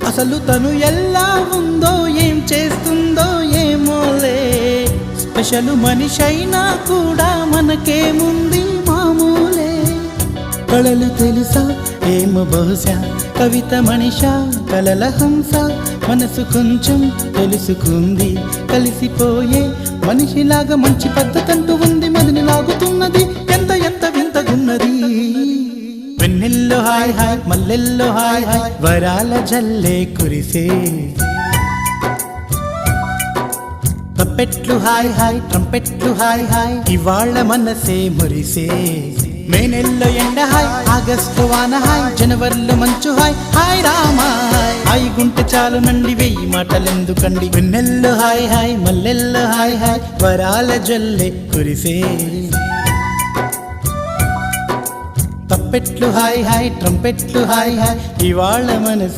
అసలు తను ఎలా ఉందో ఏం చేస్తుందో ఏమోలే, స్పెషల్ మనిషైనా కూడా మనకేముంది మామూలే. కళలు తెలుసా ఏమో బహుశా, కవిత మనిషా కలల హంస, మనసు కొంచెం తెలుసుకుంది కలిసిపోయే మనిషిలాగా, మంచి పద్ధతంటూ ఉంది మదిని లాగుతున్నది, ఎంత ఎంత వింతగున్నది. వెన్నెల్లో హాయ్ హాయ్ మల్లెల్లో హాయ్ హాయ్, వరాల జల్లే కురిసే. తప్పెట్లు హాయ్ హాయ్ ట్రంపెట్లు హాయ్ హాయ్, ఇవాళ మనసే మురిసే. మే నెల్లో ఎండ హాయ్, ఆగస్టు వాన హాయ్, జనవరిలో మంచు హాయ్, హాయ్ రామా హాయ్ గుంటె చాలు నండి వెయ్యి మాటలెందుకండి. వెన్నెల్లో హాయ్ హాయ్ మల్లెల్లో హాయ్ హాయ్, వరాల జల్లే కురిసే. తప్పెట్లు హాయ్ హాయ్ ట్రంపెట్లు హాయ్ హాయ్, ఇవాళ మనసు